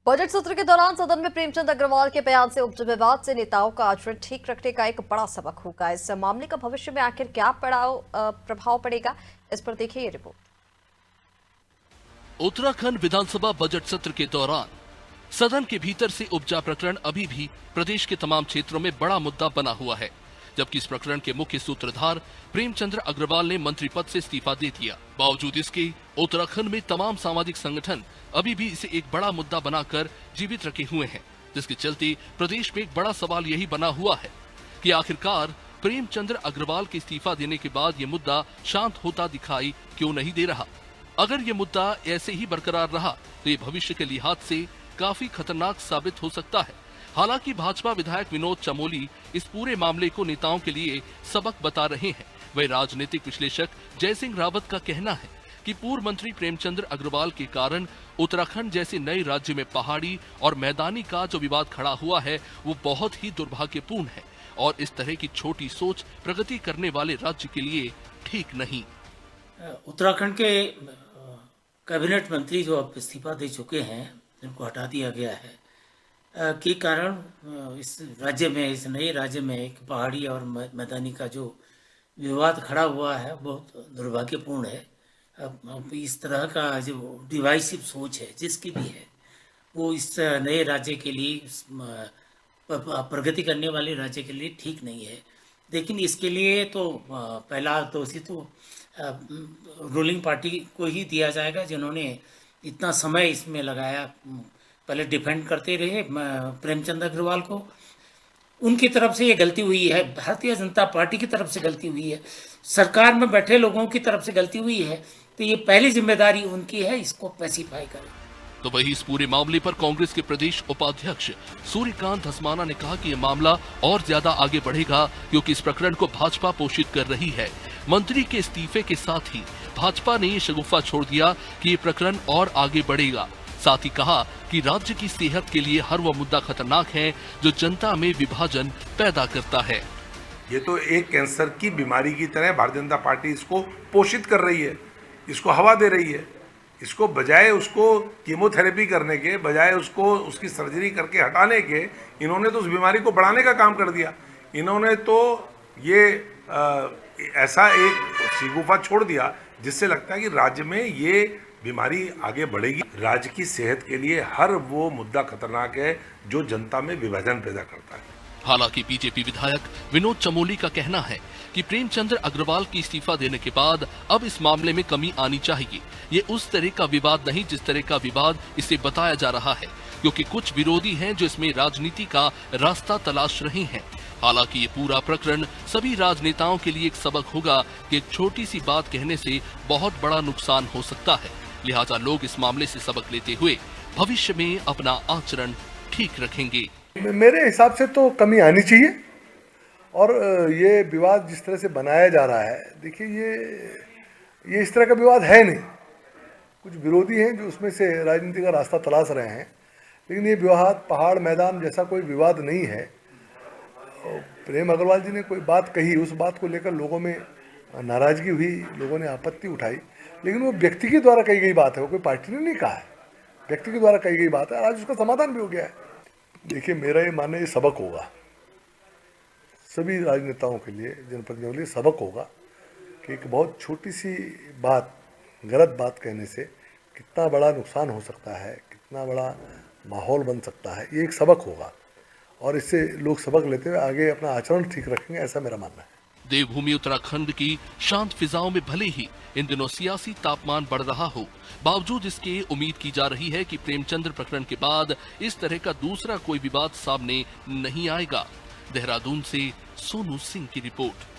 Budget सत्र के दौरान सदन में प्रेमचंद अग्रवाल के बयान से उपजे विवाद से नेताओं का आचरण ठीक रखने का एक बड़ा सबक होगा। इस मामले का भविष्य में आखिर क्या प्रभाव पड़ेगा, इस पर देखिए ये रिपोर्ट। उत्तराखंड विधानसभा बजट सत्र के दौरान सदन के भीतर से उपजा प्रकरण अभी भी प्रदेश के तमाम क्षेत्रों में बड़ा मुद्दा बना हुआ है, जबकि इस प्रकरण के मुख्य सूत्रधार प्रेमचंद अग्रवाल ने मंत्री पद से इस्तीफा दे दिया। बावजूद इसके उत्तराखंड में तमाम सामाजिक संगठन अभी भी इसे एक बड़ा मुद्दा बनाकर जीवित रखे हुए हैं, जिसके चलते प्रदेश में एक बड़ा सवाल यही बना हुआ है कि आखिरकार प्रेमचंद अग्रवाल के इस्तीफा देने के बाद ये मुद्दा शांत होता दिखाई क्यों नहीं दे रहा। अगर ये मुद्दा ऐसे ही बरकरार रहा तो ये भविष्य के लिहाज से काफी खतरनाक साबित हो सकता है। हालांकि भाजपा विधायक विनोद चमोली इस पूरे मामले को नेताओं के लिए सबक बता रहे हैं। वही राजनीतिक विश्लेषक जयसिंह रावत का कहना है कि पूर्व मंत्री प्रेमचंद अग्रवाल के कारण उत्तराखंड जैसे नए राज्य में पहाड़ी और मैदानी का जो विवाद खड़ा हुआ है वो बहुत ही दुर्भाग्यपूर्ण है और इस तरह की छोटी सोच प्रगति करने वाले राज्य के लिए ठीक नहीं। उत्तराखंड के कैबिनेट मंत्री जो अब इस्तीफा दे चुके हैं, जिनको हटा दिया गया है, के कारण इस राज्य में, इस नए राज्य में एक पहाड़ी और मैदानी का जो विवाद खड़ा हुआ है बहुत दुर्भाग्यपूर्ण है। अब इस तरह का जो डिवाइसिव सोच है जिसकी भी है, वो इस नए राज्य के लिए, प्रगति करने वाले राज्य के लिए ठीक नहीं है। लेकिन इसके लिए तो पहला दोषी तो रूलिंग पार्टी को ही दिया जाएगा, जिन्होंने इतना समय इसमें लगाया। पहले डिफेंड करते रहे प्रेमचंद अग्रवाल को, उनकी तरफ से ये गलती हुई है, भारतीय जनता पार्टी की तरफ से गलती हुई है, सरकार में बैठे लोगों की तरफ से गलती हुई है, तो ये पहली जिम्मेदारी उनकी है, इसको पैसिफाई करें। तो वही इस पूरे मामले पर कांग्रेस के प्रदेश उपाध्यक्ष सूर्यकांत धस्माना ने कहा कि यह मामला और ज्यादा आगे बढ़ेगा क्योंकि इस प्रकरण को भाजपा पोषित कर रही है। मंत्री के इस्तीफे के साथ ही भाजपा ने ये शगुफा छोड़ दिया कि ये प्रकरण और आगे बढ़ेगा। साथ ही कहा कि राज्य की सेहत के लिए हर वह मुद्दा खतरनाक है जो जनता में विभाजन पैदा करता है। ये तो एक कैंसर की बीमारी की तरह भारतीय जनता पार्टी इसको पोषित कर रही है, इसको हवा दे रही है। इसको बजाय उसको कीमोथेरेपी करने के, बजाय उसको उसकी सर्जरी करके हटाने के, इन्होंने तो उस बीमारी को बढ़ाने का काम कर दिया। इन्होंने तो ये ऐसा एक शगुफा छोड़ दिया जिससे लगता है कि राज्य में ये बीमारी आगे बढ़ेगी। राज्य की सेहत के लिए हर वो मुद्दा खतरनाक है जो जनता में विभाजन पैदा करता है। हालांकि बीजेपी विधायक विनोद चमोली का कहना है कि प्रेमचंद अग्रवाल की इस्तीफा देने के बाद अब इस मामले में कमी आनी चाहिए। ये उस तरह का विवाद नहीं जिस तरह का विवाद इसे बताया जा रहा है, क्योंकि कुछ विरोधी हैं जो इसमें राजनीति का रास्ता तलाश रहे हैं। हालांकि ये पूरा प्रकरण सभी राजनेताओं के लिए एक सबक होगा कि एक छोटी सी बात कहने से बहुत बड़ा नुकसान हो सकता है। लिहाजा लोग इस मामले से सबक लेते हुए भविष्य में अपना आचरण ठीक रखेंगे। मेरे हिसाब से तो कमी आनी चाहिए और ये विवाद जिस तरह से बनाया जा रहा है, देखिए ये इस तरह का विवाद है नहीं। कुछ विरोधी हैं जो उसमें से राजनीति का रास्ता तलाश रहे हैं, लेकिन ये विवाद पहाड़ मैदान जैसा कोई विवाद नहीं है। प्रेम अग्रवाल जी ने कोई बात कही, उस बात को लेकर लोगों में नाराजगी हुई, लोगों ने आपत्ति उठाई, लेकिन वो व्यक्ति के द्वारा कही गई बात है, वो कोई पार्टी ने नहीं कहा है, व्यक्ति के द्वारा कही गई बात है। आज उसका समाधान भी हो गया है। देखिए मेरा ये मानना, ये सबक होगा सभी राजनेताओं के लिए, जनप्रतिनिधियों के लिए सबक होगा कि एक बहुत छोटी सी बात, गलत बात कहने से कितना बड़ा नुकसान हो सकता है, कितना बड़ा माहौल बन सकता है। ये एक सबक होगा और इससे लोग सबक लेते हुए आगे अपना आचरण ठीक रखेंगे, ऐसा मेरा मानना है। देवभूमि उत्तराखंड की शांत फिजाओं में भले ही इन दिनों सियासी तापमान बढ़ रहा हो, बावजूद इसके उम्मीद की जा रही है कि प्रेमचंद प्रकरण के बाद इस तरह का दूसरा कोई विवाद सामने नहीं आएगा। देहरादून से सोनू सिंह की रिपोर्ट।